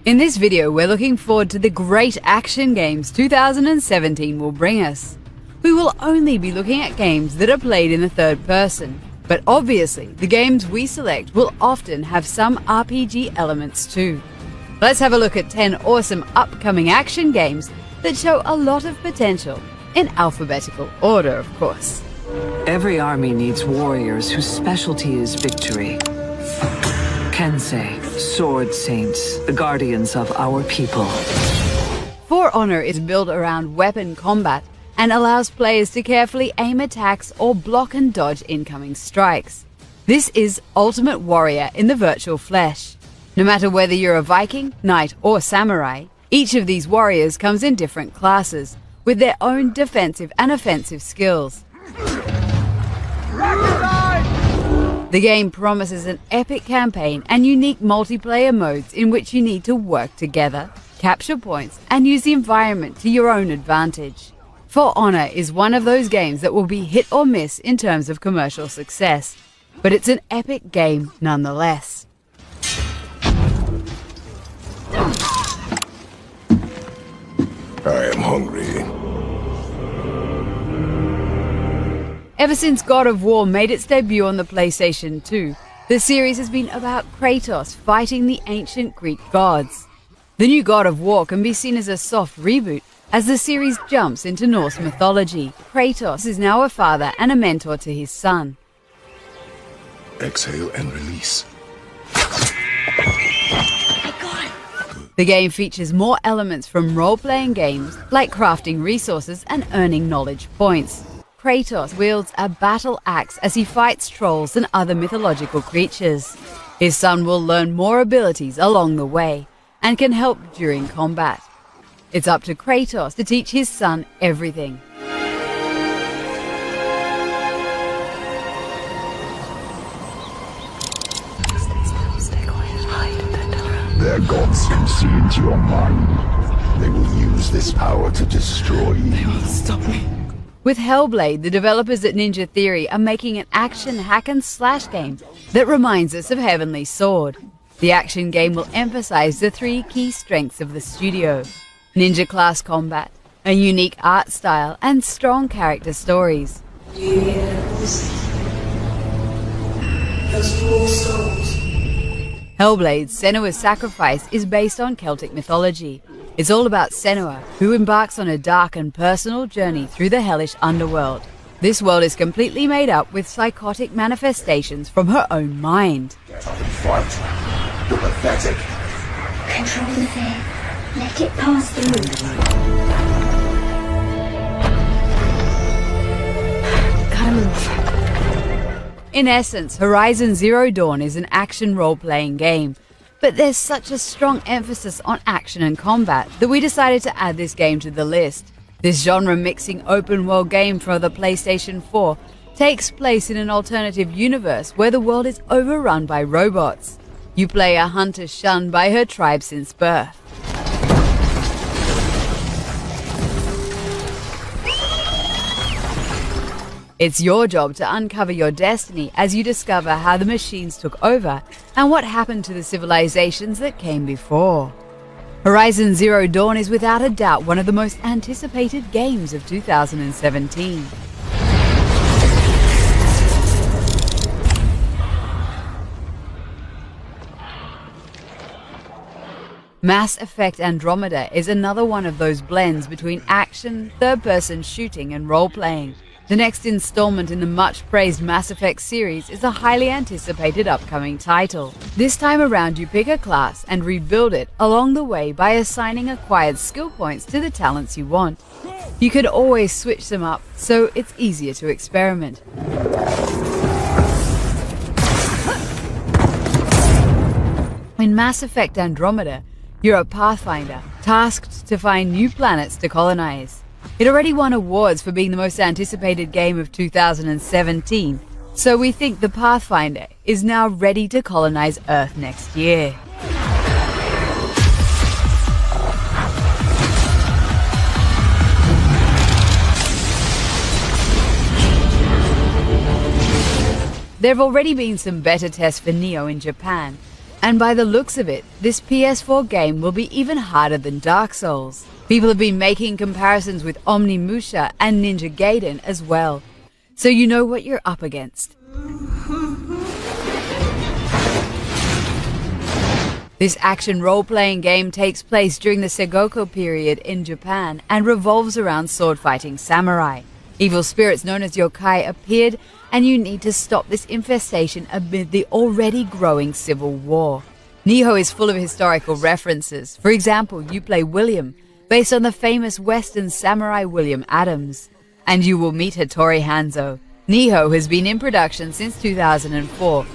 In this video, we're looking forward to the great action games 2017 will bring us. We will only be looking at games that are played in the third person, but obviously the games we select will often have some RPG elements too. Let's have a look at 10 awesome upcoming action games that show a lot of potential, in alphabetical order of course. Every army needs warriors whose specialty is victory. Kensei, Sword Saints, the guardians of our people. For Honor is built around weapon combat and allows players to carefully aim attacks or block and dodge incoming strikes. This is Ultimate Warrior in the virtual flesh. No matter whether you're a Viking, Knight or Samurai, each of these warriors comes in different classes, with their own defensive and offensive skills. The game promises an epic campaign and unique multiplayer modes in which you need to work together, capture points, and use the environment to your own advantage. For Honor is one of those games that will be hit or miss in terms of commercial success, but it's an epic game nonetheless. I am hungry. Ever since God of War made its debut on the PlayStation 2, the series has been about Kratos fighting the ancient Greek gods. The new God of War can be seen as a soft reboot as the series jumps into Norse mythology. Kratos is now a father and a mentor to his son. Exhale and release. The game features more elements from role-playing games like crafting resources and earning knowledge points. Kratos wields a battle axe as he fights trolls and other mythological creatures. His son will learn more abilities along the way and can help during combat. It's up to Kratos to teach his son everything. Their gods can see into your mind. They will use this power to destroy you. They will stop me. With Hellblade, the developers at Ninja Theory are making an action hack-and-slash game that reminds us of Heavenly Sword. The action game will emphasize the three key strengths of the studio: ninja class combat, a unique art style, and strong character stories. Hellblade's Senua's Sacrifice is based on Celtic mythology. It's all about Senua, who embarks on a dark and personal journey through the hellish underworld. This world is completely made up with psychotic manifestations from her own mind. Get up and fight. You're pathetic. Control the fear. Let it pass through. Gotta move. In essence, Horizon Zero Dawn is an action role-playing game. But there's such a strong emphasis on action and combat that we decided to add this game to the list. This genre-mixing open-world game for the PlayStation 4 takes place in an alternative universe where the world is overrun by robots. You play a hunter shunned by her tribe since birth. It's your job to uncover your destiny as you discover how the machines took over and what happened to the civilizations that came before. Horizon Zero Dawn is without a doubt one of the most anticipated games of 2017. Mass Effect Andromeda is another one of those blends between action, third-person shooting and role-playing. The next installment in the much-praised Mass Effect series is a highly anticipated upcoming title. This time around you pick a class and rebuild it along the way by assigning acquired skill points to the talents you want. You can always switch them up, so it's easier to experiment. In Mass Effect Andromeda, you're a Pathfinder, tasked to find new planets to colonize. It already won awards for being the most anticipated game of 2017, so we think the Pathfinder is now ready to colonize Earth next year. There have already been some beta tests for Neo in Japan, And by the looks of it, this PS4 game will be even harder than Dark Souls. People have been making comparisons with Omnimusha and Ninja Gaiden as well, so you know what you're up against. This action role-playing game takes place during the Sengoku period in Japan and revolves around sword-fighting samurai. Evil spirits known as yokai appeared, and you need to stop this infestation amid the already growing civil war. Nioh is full of historical references. For example, you play William, based on the famous Western samurai William Adams. And you will meet Hattori Hanzo. Nioh has been in production since 2004.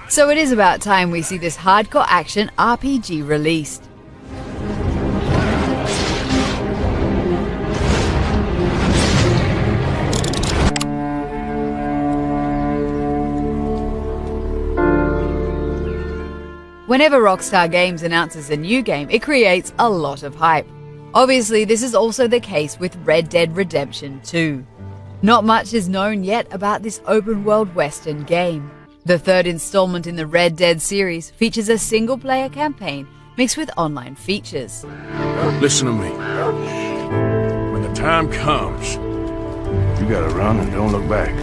So it is about time we see this hardcore action RPG released. Whenever Rockstar Games announces a new game, it creates a lot of hype. Obviously, this is also the case with Red Dead Redemption 2. Not much is known yet about this open-world Western game. The third installment in the Red Dead series features a single-player campaign mixed with online features. Listen to me. When the time comes, you gotta run and don't look back.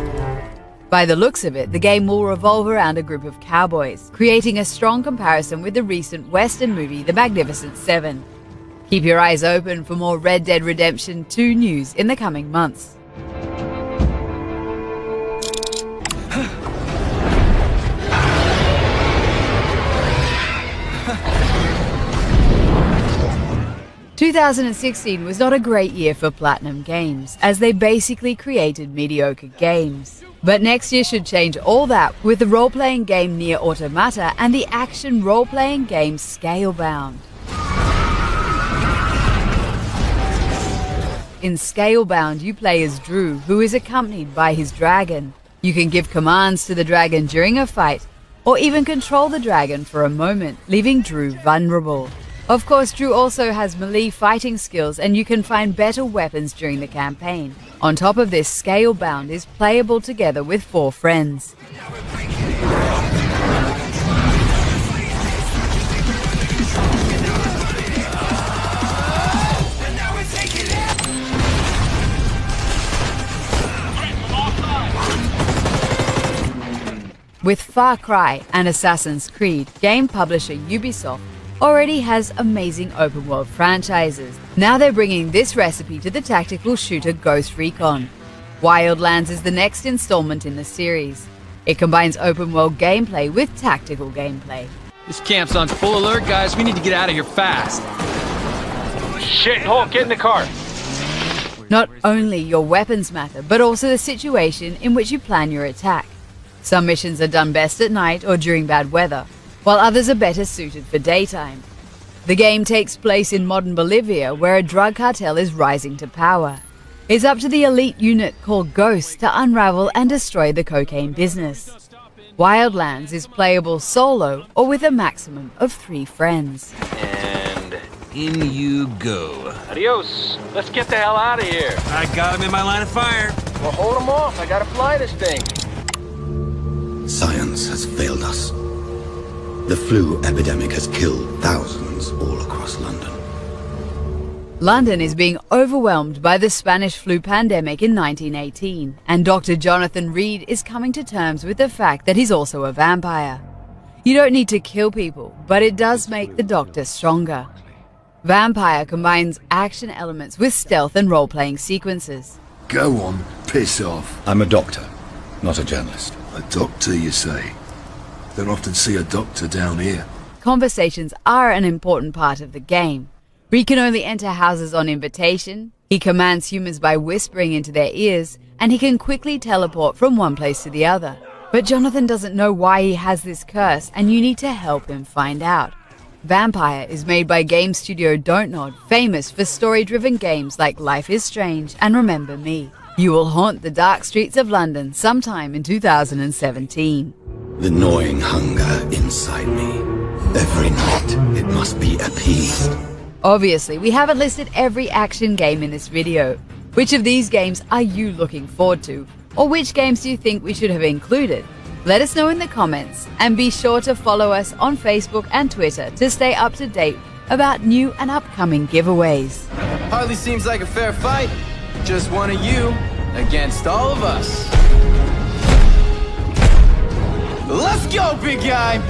By the looks of it, the game will revolve around a group of cowboys, creating a strong comparison with the recent Western movie The Magnificent Seven. Keep your eyes open for more Red Dead Redemption 2 news in the coming months. 2016 was not a great year for Platinum Games, as they basically created mediocre games. But next year should change all that with the role-playing game Nier Automata and the action role-playing game Scalebound. In Scalebound, you play as Drew, who is accompanied by his dragon. You can give commands to the dragon during a fight, or even control the dragon for a moment, leaving Drew vulnerable. Of course, Drew also has melee fighting skills, and you can find better weapons during the campaign. On top of this, Scalebound is playable together with 4 friends. With Far Cry and Assassin's Creed, game publisher Ubisoft already has amazing open-world franchises. Now they're bringing this recipe to the tactical shooter Ghost Recon. Wildlands is the next installment in the series. It combines open-world gameplay with tactical gameplay. This camp's on full alert, guys. We need to get out of here fast. Shit, Hulk, get in the car. Not only your weapons matter, but also the situation in which you plan your attack. Some missions are done best at night or during bad weather, while others are better suited for daytime. The game takes place in modern Bolivia, where a drug cartel is rising to power. It's up to the elite unit called Ghost to unravel and destroy the cocaine business. Wildlands is playable solo or with a maximum of 3 friends. And in you go. Adios. Let's get the hell out of here. I got him in my line of fire. Well, hold him off. I gotta fly this thing. Science has failed us. The flu epidemic has killed thousands all across London. London is being overwhelmed by the Spanish flu pandemic in 1918, and Dr. Jonathan Reed is coming to terms with the fact that he's also a vampire. You don't need to kill people, but it does make the Doctor stronger. Vampire combines action elements with stealth and role-playing sequences. Go on, piss off. I'm a doctor, not a journalist. A doctor, you say? Don't often see a doctor down here. Conversations are an important part of the game. Reed can only enter houses on invitation, he commands humans by whispering into their ears, and he can quickly teleport from one place to the other. But Jonathan doesn't know why he has this curse, and you need to help him find out. Vampire is made by game studio Dontnod, famous for story-driven games like Life is Strange and Remember Me. You will haunt the dark streets of London sometime in 2017. The gnawing hunger inside me. Every night, it must be appeased. Obviously, we haven't listed every action game in this video. Which of these games are you looking forward to? Or which games do you think we should have included? Let us know in the comments, and be sure to follow us on Facebook and Twitter to stay up to date about new and upcoming giveaways. Hardly seems like a fair fight. Just one of you against all of us. Let's go, big guy!